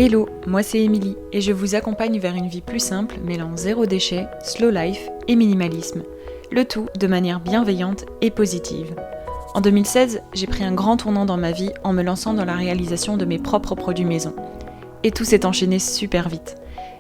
Hello, moi c'est Émilie et je vous accompagne vers une vie plus simple mêlant zéro déchet, slow life et minimalisme. Le tout de manière bienveillante et positive. En 2016, j'ai pris un grand tournant dans ma vie en me lançant dans la réalisation de mes propres produits maison. Et tout s'est enchaîné super vite.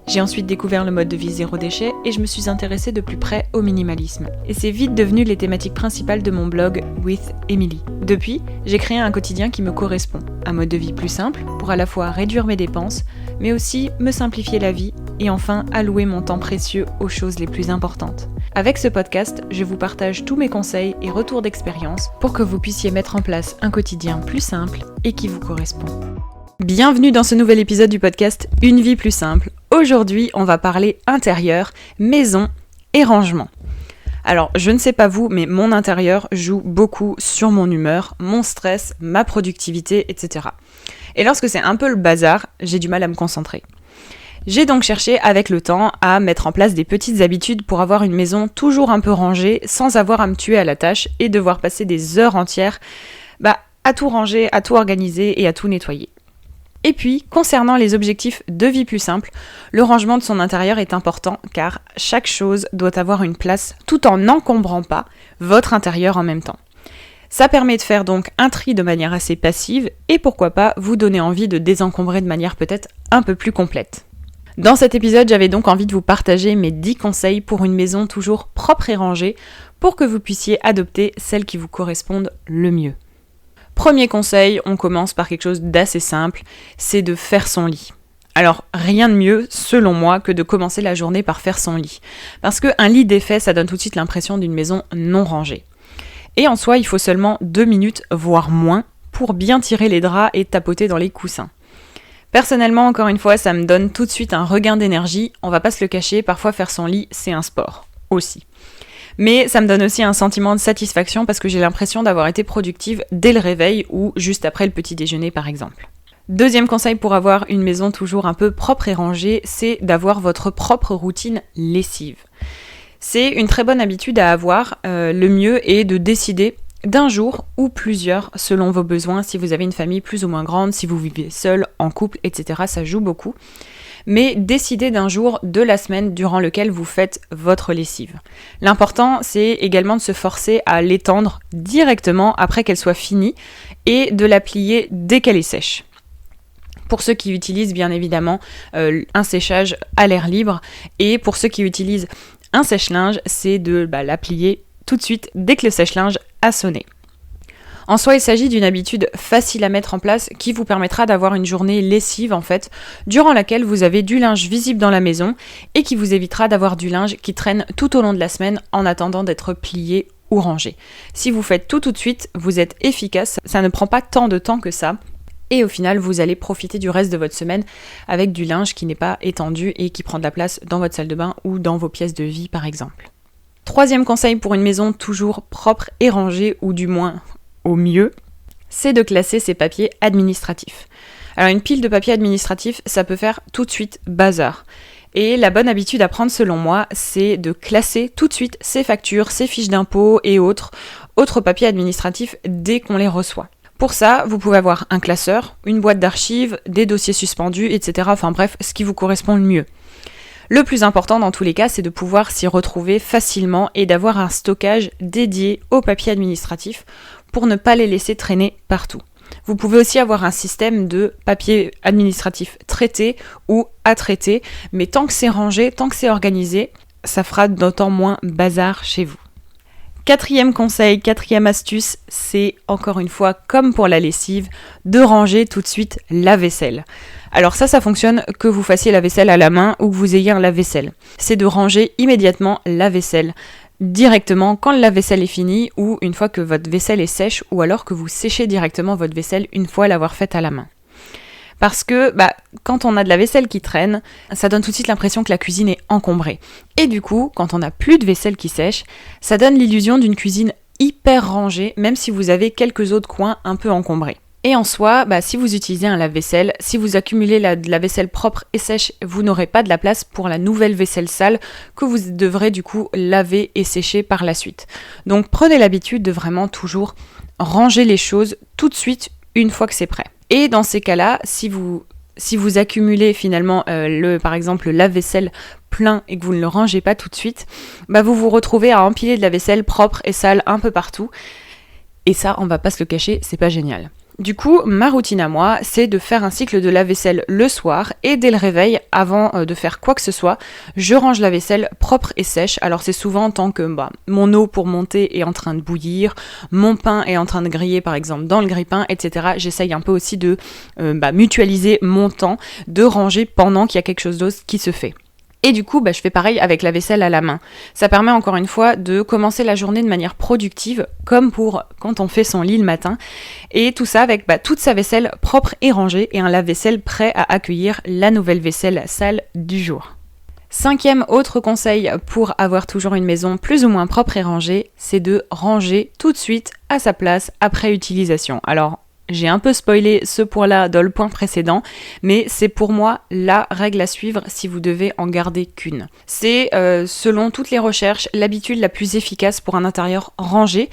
J'ai ensuite découvert le mode de vie zéro déchet et je me suis intéressée de plus près au minimalisme. Et c'est vite devenu les thématiques principales de mon blog With Emily. Depuis, j'ai créé un quotidien qui me correspond. Un mode de vie plus simple pour à la fois réduire mes dépenses, mais aussi me simplifier la vie et enfin allouer mon temps précieux aux choses les plus importantes. Avec ce podcast, je vous partage tous mes conseils et retours d'expérience pour que vous puissiez mettre en place un quotidien plus simple et qui vous correspond. Bienvenue dans ce nouvel épisode du podcast Une vie plus simple. Aujourd'hui, on va parler intérieur, maison et rangement. Alors, je ne sais pas vous, mais mon intérieur joue beaucoup sur mon humeur, mon stress, ma productivité, etc. Et lorsque c'est un peu le bazar, j'ai du mal à me concentrer. J'ai donc cherché avec le temps à mettre en place des petites habitudes pour avoir une maison toujours un peu rangée, sans avoir à me tuer à la tâche et devoir passer des heures entières à tout ranger, à tout organiser et à tout nettoyer. Et puis, concernant les objectifs de vie plus simple, le rangement de son intérieur est important car chaque chose doit avoir une place tout en n'encombrant pas votre intérieur en même temps. Ça permet de faire donc un tri de manière assez passive et pourquoi pas vous donner envie de désencombrer de manière peut-être un peu plus complète. Dans cet épisode, j'avais donc envie de vous partager mes 10 conseils pour une maison toujours propre et rangée pour que vous puissiez adopter celles qui vous correspondent le mieux. Premier conseil, on commence par quelque chose d'assez simple, c'est de faire son lit. Alors, rien de mieux, selon moi, que de commencer la journée par faire son lit. Parce qu'un lit défait, ça donne tout de suite l'impression d'une maison non rangée. Et en soi, il faut seulement 2 minutes, voire moins, pour bien tirer les draps et tapoter dans les coussins. Personnellement, encore une fois, ça me donne tout de suite un regain d'énergie. On va pas se le cacher, parfois faire son lit, c'est un sport, aussi. Mais ça me donne aussi un sentiment de satisfaction parce que j'ai l'impression d'avoir été productive dès le réveil ou juste après le petit déjeuner par exemple. Deuxième conseil pour avoir une maison toujours un peu propre et rangée, c'est d'avoir votre propre routine lessive. C'est une très bonne habitude à avoir, le mieux est de décider d'un jour ou plusieurs selon vos besoins, si vous avez une famille plus ou moins grande, si vous vivez seul, en couple, etc. Ça joue beaucoup. Mais décidez d'un jour de la semaine durant lequel vous faites votre lessive. L'important, c'est également de se forcer à l'étendre directement après qu'elle soit finie et de la plier dès qu'elle est sèche. Pour ceux qui utilisent bien évidemment un séchage à l'air libre et pour ceux qui utilisent un sèche-linge, c'est de la plier tout de suite dès que le sèche-linge a sonné. En soi, il s'agit d'une habitude facile à mettre en place qui vous permettra d'avoir une journée lessive en fait, durant laquelle vous avez du linge visible dans la maison et qui vous évitera d'avoir du linge qui traîne tout au long de la semaine en attendant d'être plié ou rangé. Si vous faites tout de suite, vous êtes efficace, ça ne prend pas tant de temps que ça. Et au final, vous allez profiter du reste de votre semaine avec du linge qui n'est pas étendu et qui prend de la place dans votre salle de bain ou dans vos pièces de vie par exemple. Troisième conseil pour une maison toujours propre et rangée, ou du moins au mieux, c'est de classer ses papiers administratifs. Alors une pile de papiers administratifs, ça peut faire tout de suite bazar. Et la bonne habitude à prendre selon moi, c'est de classer tout de suite ses factures, ses fiches d'impôts et autres papiers administratifs dès qu'on les reçoit. Pour ça, vous pouvez avoir un classeur, une boîte d'archives, des dossiers suspendus, etc. Enfin bref, ce qui vous correspond le mieux. Le plus important dans tous les cas, c'est de pouvoir s'y retrouver facilement et d'avoir un stockage dédié aux papiers administratifs pour ne pas les laisser traîner partout. Vous pouvez aussi avoir un système de papier administratif traité ou à traiter, mais tant que c'est rangé, tant que c'est organisé, ça fera d'autant moins bazar chez vous. Quatrième conseil, quatrième astuce, c'est encore une fois, comme pour la lessive, de ranger tout de suite la vaisselle. Alors ça fonctionne que vous fassiez la vaisselle à la main ou que vous ayez un lave-vaisselle. C'est de ranger immédiatement la vaisselle, directement quand la vaisselle est finie ou une fois que votre vaisselle est sèche ou alors que vous séchez directement votre vaisselle une fois l'avoir faite à la main. Parce que quand on a de la vaisselle qui traîne, ça donne tout de suite l'impression que la cuisine est encombrée. Et du coup, quand on n'a plus de vaisselle qui sèche, ça donne l'illusion d'une cuisine hyper rangée, même si vous avez quelques autres coins un peu encombrés. Et en soi, si vous utilisez un lave-vaisselle, si vous accumulez de la vaisselle propre et sèche, vous n'aurez pas de la place pour la nouvelle vaisselle sale que vous devrez du coup laver et sécher par la suite. Donc prenez l'habitude de vraiment toujours ranger les choses tout de suite une fois que c'est prêt. Et dans ces cas-là, si vous si vous accumulez finalement par exemple le lave-vaisselle plein et que vous ne le rangez pas tout de suite, vous vous retrouvez à empiler de la vaisselle propre et sale un peu partout. Et ça, on va pas se le cacher, c'est pas génial. Du coup, ma routine à moi, c'est de faire un cycle de lave-vaisselle le soir et dès le réveil, avant de faire quoi que ce soit, je range la vaisselle propre et sèche. Alors c'est souvent tant que mon eau pour monter est en train de bouillir, mon pain est en train de griller par exemple dans le grille-pain, etc. J'essaye un peu aussi de mutualiser mon temps, de ranger pendant qu'il y a quelque chose d'autre qui se fait. Et du coup, je fais pareil avec la vaisselle à la main. Ça permet encore une fois de commencer la journée de manière productive, comme pour quand on fait son lit le matin. Et tout ça avec toute sa vaisselle propre et rangée et un lave-vaisselle prêt à accueillir la nouvelle vaisselle sale du jour. 5e autre conseil pour avoir toujours une maison plus ou moins propre et rangée, c'est de ranger tout de suite à sa place après utilisation. Alors, j'ai un peu spoilé ce point-là dans le point précédent, mais c'est pour moi la règle à suivre si vous devez en garder qu'une. C'est, selon toutes les recherches, l'habitude la plus efficace pour un intérieur rangé,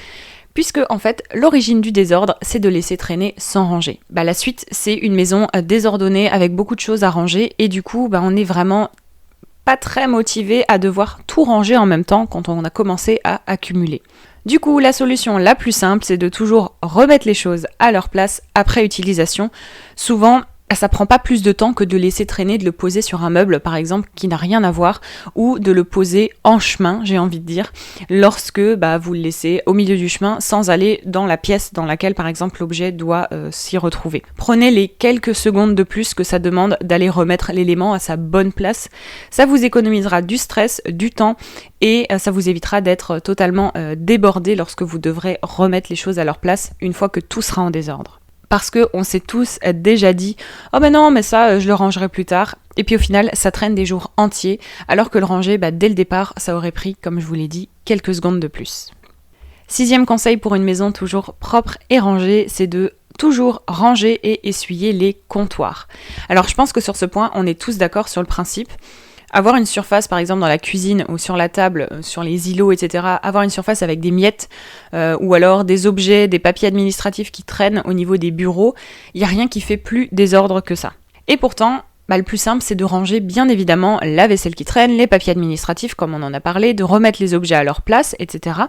puisque en fait, l'origine du désordre, c'est de laisser traîner sans ranger. La suite, c'est une maison désordonnée avec beaucoup de choses à ranger, et du coup, on est vraiment pas très motivé à devoir tout ranger en même temps quand on a commencé à accumuler. Du coup, la solution la plus simple, c'est de toujours remettre les choses à leur place après utilisation. Souvent, ça prend pas plus de temps que de laisser traîner, de le poser sur un meuble, par exemple, qui n'a rien à voir, ou de le poser en chemin, j'ai envie de dire, lorsque vous le laissez au milieu du chemin, sans aller dans la pièce dans laquelle, par exemple, l'objet doit s'y retrouver. Prenez les quelques secondes de plus que ça demande d'aller remettre l'élément à sa bonne place. Ça vous économisera du stress, du temps, et ça vous évitera d'être totalement débordé lorsque vous devrez remettre les choses à leur place une fois que tout sera en désordre. Parce qu'on s'est tous déjà dit « Oh non, mais ça, je le rangerai plus tard ». Et puis au final, ça traîne des jours entiers, alors que le ranger, dès le départ, ça aurait pris, comme je vous l'ai dit, quelques secondes de plus. 6e conseil pour une maison toujours propre et rangée, c'est de toujours ranger et essuyer les comptoirs. Alors je pense que sur ce point, on est tous d'accord sur le principe. Avoir une surface, par exemple, dans la cuisine ou sur la table, sur les îlots, etc., avoir une surface avec des miettes ou alors des objets, des papiers administratifs qui traînent au niveau des bureaux, il n'y a rien qui fait plus désordre que ça. Et pourtant, le plus simple, c'est de ranger bien évidemment la vaisselle qui traîne, les papiers administratifs, comme on en a parlé, de remettre les objets à leur place, etc.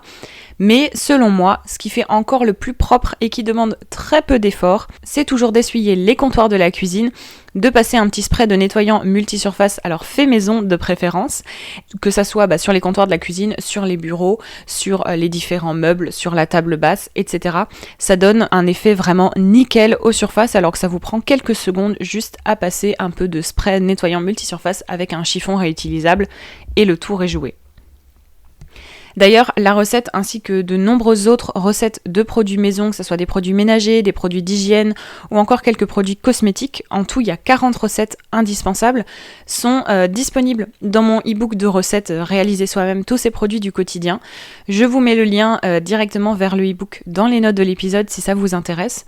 Mais selon moi, ce qui fait encore le plus propre et qui demande très peu d'efforts, c'est toujours d'essuyer les comptoirs de la cuisine, de passer un petit spray de nettoyant multisurface, alors fait maison de préférence, que ça soit sur les comptoirs de la cuisine, sur les bureaux, sur les différents meubles, sur la table basse, etc. Ça donne un effet vraiment nickel aux surfaces, alors que ça vous prend quelques secondes juste à passer un peu de spray nettoyant multisurface avec un chiffon réutilisable et le tour est joué. D'ailleurs, la recette ainsi que de nombreuses autres recettes de produits maison, que ce soit des produits ménagers, des produits d'hygiène ou encore quelques produits cosmétiques, en tout il y a 40 recettes indispensables, sont disponibles dans mon e-book de recettes réalisées soi-même, tous ces produits du quotidien. Je vous mets le lien directement vers le e-book dans les notes de l'épisode si ça vous intéresse.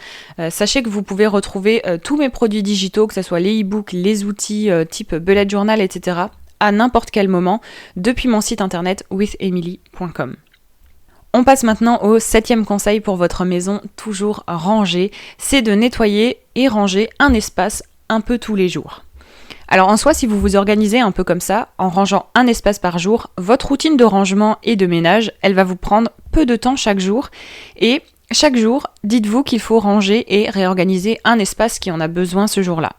Sachez que vous pouvez retrouver tous mes produits digitaux, que ce soit les e-books, les outils type bullet journal, etc., à n'importe quel moment depuis mon site internet withemily.com. On passe maintenant au 7e conseil pour votre maison toujours rangée, c'est de nettoyer et ranger un espace un peu tous les jours. Alors en soi, si vous vous organisez un peu comme ça, en rangeant un espace par jour, votre routine de rangement et de ménage, elle va vous prendre peu de temps chaque jour et chaque jour, dites-vous qu'il faut ranger et réorganiser un espace qui en a besoin ce jour-là.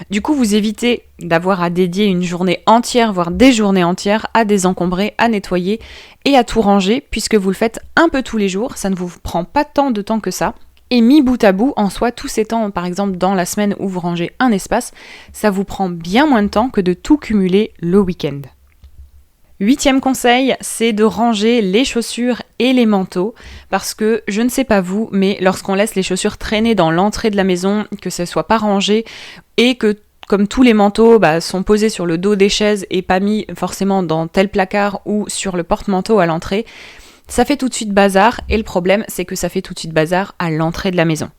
Du coup, vous évitez d'avoir à dédier une journée entière, voire des journées entières, à désencombrer, à nettoyer et à tout ranger, puisque vous le faites un peu tous les jours, ça ne vous prend pas tant de temps que ça. Et mis bout à bout, en soi, tous ces temps, par exemple dans la semaine où vous rangez un espace, ça vous prend bien moins de temps que de tout cumuler le week-end. 8e conseil, c'est de ranger les chaussures et les manteaux, parce que je ne sais pas vous, mais lorsqu'on laisse les chaussures traîner dans l'entrée de la maison, que ce soit pas rangé, et que comme tous les manteaux sont posés sur le dos des chaises et pas mis forcément dans tel placard ou sur le porte-manteau à l'entrée, ça fait tout de suite bazar, et le problème c'est que ça fait tout de suite bazar à l'entrée de la maison.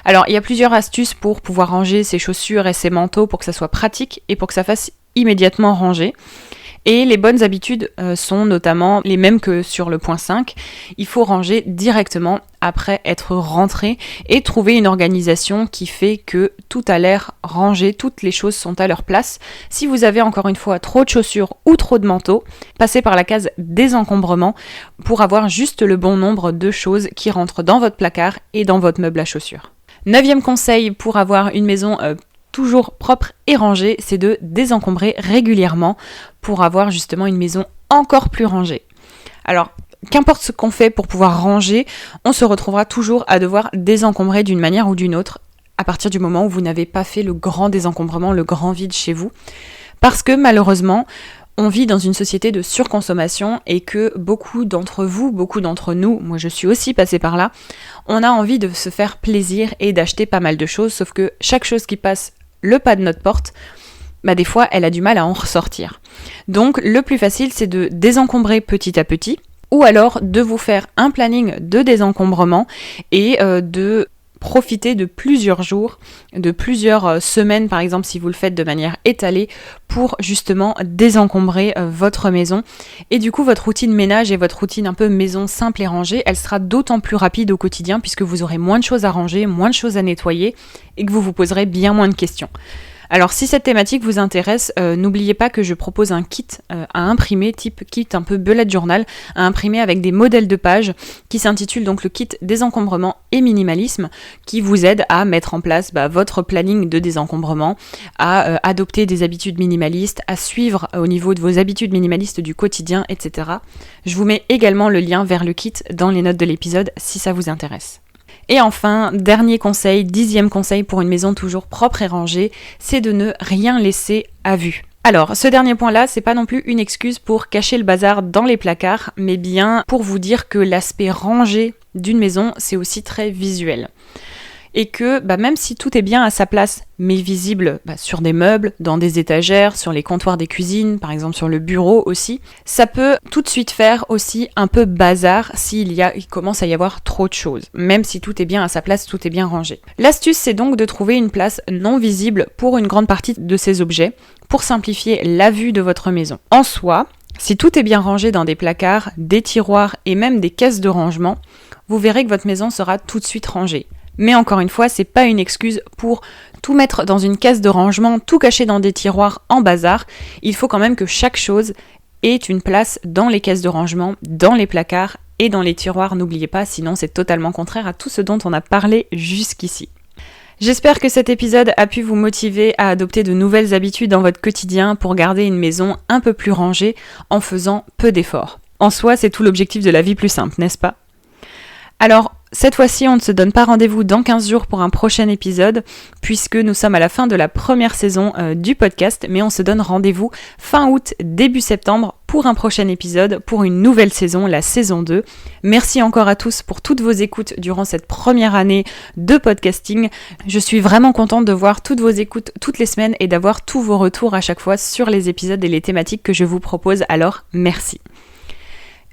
Alors il y a plusieurs astuces pour pouvoir ranger ses chaussures et ses manteaux pour que ça soit pratique et pour que ça fasse immédiatement ranger. Et les bonnes habitudes sont notamment les mêmes que sur le point 5. Il faut ranger directement après être rentré et trouver une organisation qui fait que tout a l'air rangé, toutes les choses sont à leur place. Si vous avez encore une fois trop de chaussures ou trop de manteaux, passez par la case désencombrement pour avoir juste le bon nombre de choses qui rentrent dans votre placard et dans votre meuble à chaussures. 9e conseil pour avoir une maison toujours propre et rangée, c'est de désencombrer régulièrement pour avoir justement une maison encore plus rangée. Alors, qu'importe ce qu'on fait pour pouvoir ranger, on se retrouvera toujours à devoir désencombrer d'une manière ou d'une autre à partir du moment où vous n'avez pas fait le grand désencombrement, le grand vide chez vous. Parce que malheureusement, on vit dans une société de surconsommation et que beaucoup d'entre vous, beaucoup d'entre nous, moi je suis aussi passée par là, on a envie de se faire plaisir et d'acheter pas mal de choses, sauf que chaque chose qui passe le pas de notre porte, des fois elle a du mal à en ressortir. Donc le plus facile c'est de désencombrer petit à petit, ou alors de vous faire un planning de désencombrement et de profiter de plusieurs jours, de plusieurs semaines par exemple si vous le faites de manière étalée pour justement désencombrer votre maison. Et du coup votre routine ménage et votre routine un peu maison simple et rangée, elle sera d'autant plus rapide au quotidien puisque vous aurez moins de choses à ranger, moins de choses à nettoyer et que vous vous poserez bien moins de questions. Alors si cette thématique vous intéresse, n'oubliez pas que je propose un kit à imprimer, type kit un peu bullet journal, à imprimer avec des modèles de pages qui s'intitule donc le kit désencombrement et minimalisme, qui vous aide à mettre en place votre planning de désencombrement, à adopter des habitudes minimalistes, à suivre au niveau de vos habitudes minimalistes du quotidien, etc. Je vous mets également le lien vers le kit dans les notes de l'épisode si ça vous intéresse. Et enfin, dernier conseil, 10e conseil pour une maison toujours propre et rangée, c'est de ne rien laisser à vue. Alors, ce dernier point-là, c'est pas non plus une excuse pour cacher le bazar dans les placards, mais bien pour vous dire que l'aspect rangé d'une maison, c'est aussi très visuel. Et que même si tout est bien à sa place, mais visible sur des meubles, dans des étagères, sur les comptoirs des cuisines, par exemple sur le bureau aussi, ça peut tout de suite faire aussi un peu bazar il commence à y avoir trop de choses. Même si tout est bien à sa place, tout est bien rangé. L'astuce, c'est donc de trouver une place non visible pour une grande partie de ces objets, pour simplifier la vue de votre maison. En soi, si tout est bien rangé dans des placards, des tiroirs et même des caisses de rangement, vous verrez que votre maison sera tout de suite rangée. Mais encore une fois, c'est pas une excuse pour tout mettre dans une caisse de rangement, tout cacher dans des tiroirs en bazar. Il faut quand même que chaque chose ait une place dans les caisses de rangement, dans les placards et dans les tiroirs. N'oubliez pas, sinon c'est totalement contraire à tout ce dont on a parlé jusqu'ici. J'espère que cet épisode a pu vous motiver à adopter de nouvelles habitudes dans votre quotidien pour garder une maison un peu plus rangée en faisant peu d'efforts. En soi, c'est tout l'objectif de la vie plus simple, n'est-ce pas ? Alors, cette fois-ci, on ne se donne pas rendez-vous dans 15 jours pour un prochain épisode, puisque nous sommes à la fin de la première saison du podcast, mais on se donne rendez-vous fin août, début septembre, pour un prochain épisode, pour une nouvelle saison, la saison 2. Merci encore à tous pour toutes vos écoutes durant cette première année de podcasting. Je suis vraiment contente de voir toutes vos écoutes toutes les semaines et d'avoir tous vos retours à chaque fois sur les épisodes et les thématiques que je vous propose, alors merci.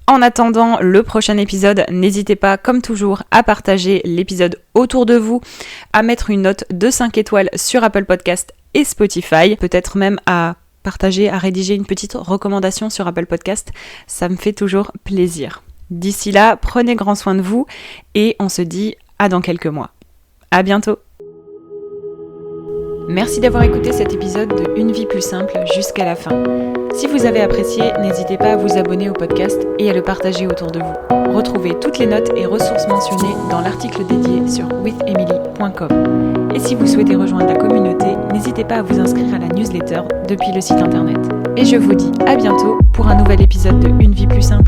En attendant le prochain épisode, n'hésitez pas, comme toujours, à partager l'épisode autour de vous, à mettre une note de 5 étoiles sur Apple Podcast et Spotify, peut-être même à partager, à rédiger une petite recommandation sur Apple Podcast, ça me fait toujours plaisir. D'ici là, prenez grand soin de vous et on se dit à dans quelques mois. À bientôt! Merci d'avoir écouté cet épisode de Une vie plus simple jusqu'à la fin. Si vous avez apprécié, n'hésitez pas à vous abonner au podcast et à le partager autour de vous. Retrouvez toutes les notes et ressources mentionnées dans l'article dédié sur withemily.com. Et si vous souhaitez rejoindre la communauté, n'hésitez pas à vous inscrire à la newsletter depuis le site internet. Et je vous dis à bientôt pour un nouvel épisode de Une vie plus simple.